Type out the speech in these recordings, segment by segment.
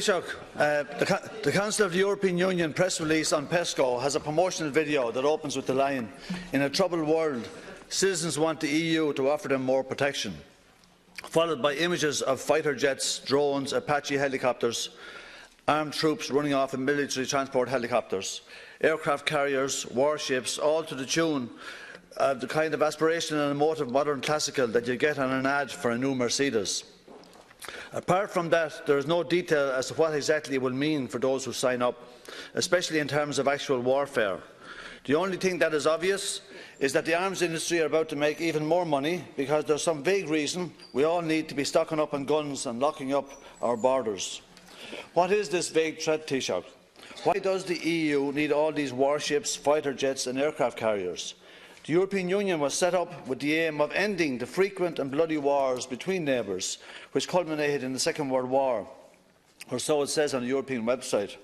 The Council of the European Union press release on PESCO has a promotional video that opens with the line, "In a troubled world, citizens want the EU to offer them more protection," followed by images of fighter jets, drones, Apache helicopters, armed troops running off in military transport helicopters, aircraft carriers, warships, all to the tune of the kind of aspirational and emotive modern classical that you get on an ad for a new Mercedes. Apart from that, there is no detail as to what exactly it will mean for those who sign up, especially in terms of actual warfare. The only thing that is obvious is that the arms industry are about to make even more money because there is some vague reason we all need to be stocking up on guns and locking up our borders. What is this vague threat, Taoiseach? Why does the EU need all these warships, fighter jets and aircraft carriers? The European Union was set up with the aim of ending the frequent and bloody wars between neighbours, which culminated in the Second World War, or so it says on the European website.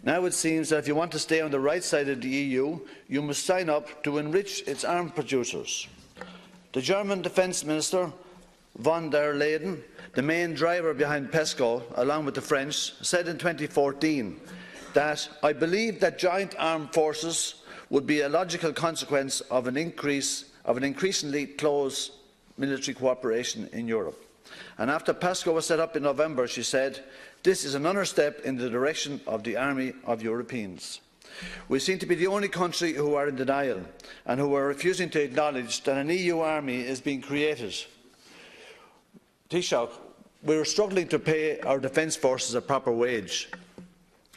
Now it seems that if you want to stay on the right side of the EU, you must sign up to enrich its arms producers. The German Defence Minister, von der Leyen, the main driver behind PESCO, along with the French, said in 2014 that, "I believe that joint armed forces would be a logical consequence of an increasingly close military cooperation in Europe." And after PESCO was set up in November, she said, "This is another step in the direction of the army of Europeans." We seem to be the only country who are in denial and who are refusing to acknowledge that an EU army is being created. Taoiseach, we are struggling to pay our defence forces a proper wage.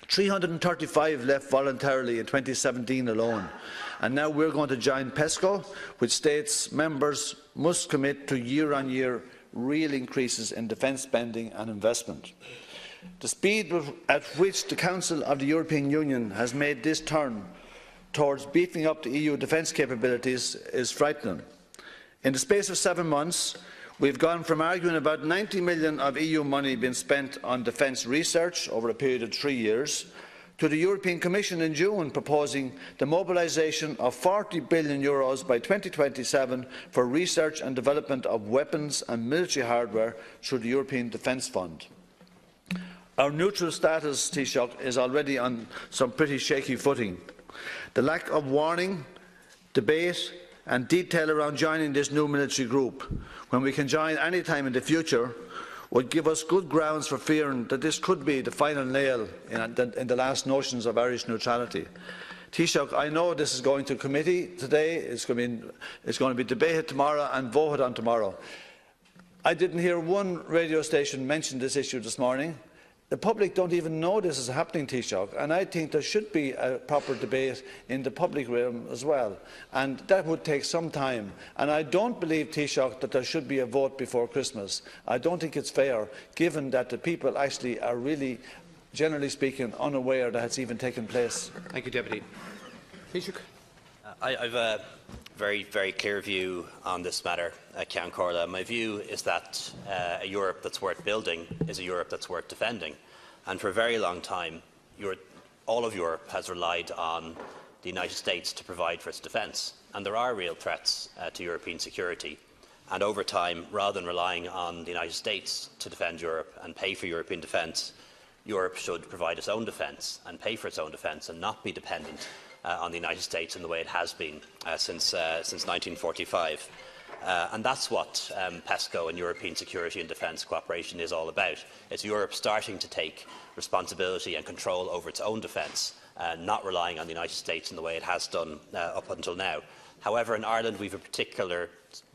335 left voluntarily in 2017 alone, and now we are going to join PESCO, which states members must commit to year-on-year real increases in defence spending and investment. The speed at which the Council of the European Union has made this turn towards beefing up the EU defence capabilities is frightening. In the space of 7 months, we have gone from arguing about 90 million of EU money being spent on defence research over a period of 3 years, to the European Commission in June proposing the mobilisation of €40 billion by 2027 for research and development of weapons and military hardware through the European Defence Fund. Our neutral status, Taoiseach, is already on some pretty shaky footing. The lack of warning, debate and detail around joining this new military group, when we can join any time in the future, would give us good grounds for fearing that this could be the final nail in the last notions of Irish neutrality. Taoiseach, I know this is going to committee today, it's going to be debated tomorrow and voted on tomorrow. I didn't hear one radio station mention this issue this morning. The public don't even know this is happening, Taoiseach, and I think there should be a proper debate in the public realm as well, and that would take some time. And I don't believe, Taoiseach, that there should be a vote before Christmas. I don't think it's fair, given that the people actually are really, generally speaking, unaware that it's even taken place. Thank you, Deputy. Taoiseach. I have a very, very clear view on this matter, Ceann Comhairle. My view is that a Europe that's worth building is a Europe that's worth defending. And for a very long time, all of Europe has relied on the United States to provide for its defence. And there are real threats to European security. And over time, rather than relying on the United States to defend Europe and pay for European defence, Europe should provide its own defence and pay for its own defence and not be dependent on the United States in the way it has been since 1945. And that's what PESCO and European security and defence cooperation is all about. It's Europe starting to take responsibility and control over its own defence, not relying on the United States in the way it has done up until now. However, in Ireland we have a particular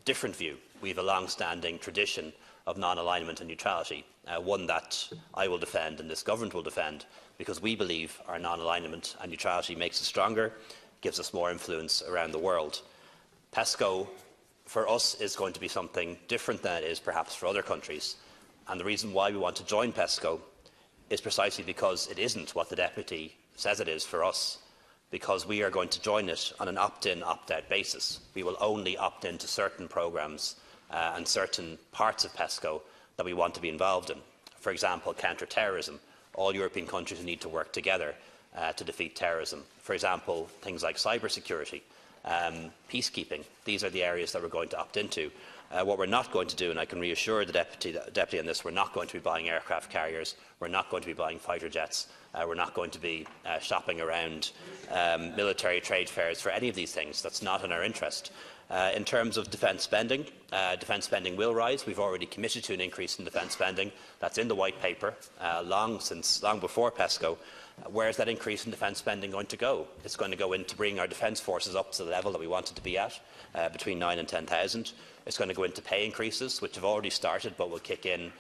different view. We have a long-standing tradition of non-alignment and neutrality, one that I will defend and this government will defend, because we believe our non-alignment and neutrality makes us stronger, gives us more influence around the world. PESCO, for us, is going to be something different than it is perhaps for other countries. And the reason why we want to join PESCO is precisely because it isn't what the Deputy says it is for us, because we are going to join it on an opt-in, opt-out basis. We will only opt in to certain programmes and certain parts of PESCO that we want to be involved in. For example, counter-terrorism. All European countries need to work together to defeat terrorism. For example, things like cybersecurity, peacekeeping. These are the areas that we're going to opt into. What we're not going to do, and I can reassure the Deputy on this, we're not going to be buying aircraft carriers, we're not going to be buying fighter jets, we're not going to be shopping around military trade fairs for any of these things. That's not in our interest. In terms of defence spending will rise. We've already committed to an increase in defence spending. That's in the White Paper, long before PESCO. Where is that increase in defence spending going to go? It's going to go into bringing our defence forces up to the level that we wanted to be at, between 9,000 and 10,000. It's going to go into pay increases, which have already started but will kick in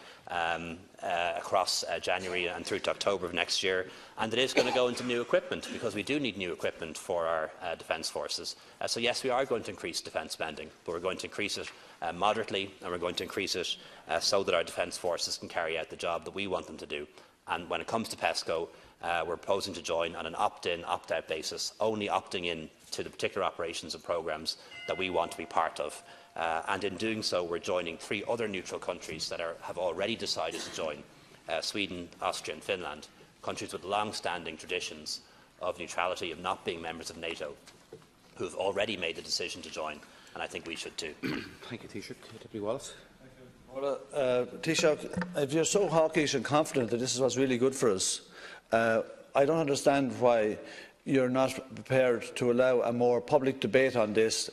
across January and through to October of next year. And it is going to go into new equipment, because we do need new equipment for our defence forces. So yes, we are going to increase defence spending, but we're going to increase it moderately, and we're going to increase it so that our defence forces can carry out the job that we want them to do. And when it comes to PESCO, we're proposing to join on an opt-in, opt-out basis, only opting in to the particular operations and programmes that we want to be part of. And in doing so, we're joining 3 other neutral countries that have already decided to join: Sweden, Austria and Finland, countries with long-standing traditions of neutrality, of not being members of NATO, who have already made the decision to join, and I think we should too. Thank you, Taoiseach. Deputy Wallace. Well, Taoiseach, if you're so hawkish and confident that this is what's really good for us, I don't understand why you're not prepared to allow a more public debate on this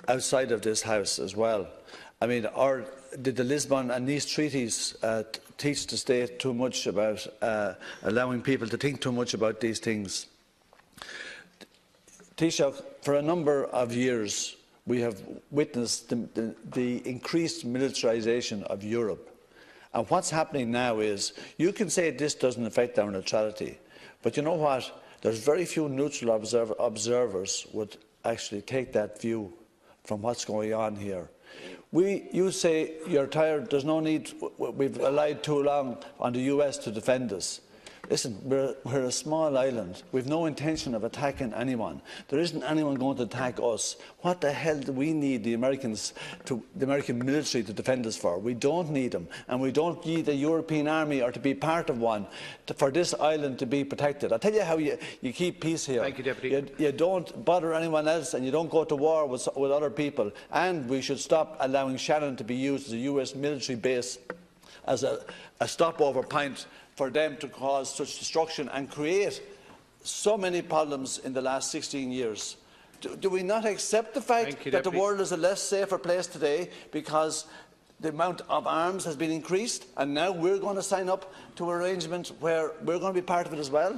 outside of this House as well. I mean, did the Lisbon and Nice treaties teach the state too much about allowing people to think too much about these things? Taoiseach, for a number of years we have witnessed the increased militarisation of Europe. And what's happening now is, you can say this doesn't affect our neutrality, but you know what? There's very few neutral observers would actually take that view from what's going on here. You say you're tired, there's no need, we've relied too long on the US to defend us. Listen, we're a small island. We've no intention of attacking anyone. There isn't anyone going to attack us. What the hell do we need the American military to defend us for? We don't need them, and we don't need a European army or to be part of one for this island to be protected. I'll tell you how you keep peace here. Thank you, Deputy. You don't bother anyone else, and you don't go to war with other people. And we should stop allowing Shannon to be used as a US military base as a stopover point for them to cause such destruction and create so many problems in the last 16 years. Do we not accept the fact that the world is a less safer place today because the amount of arms has been increased, and now we're going to sign up to an arrangement where we're going to be part of it as well?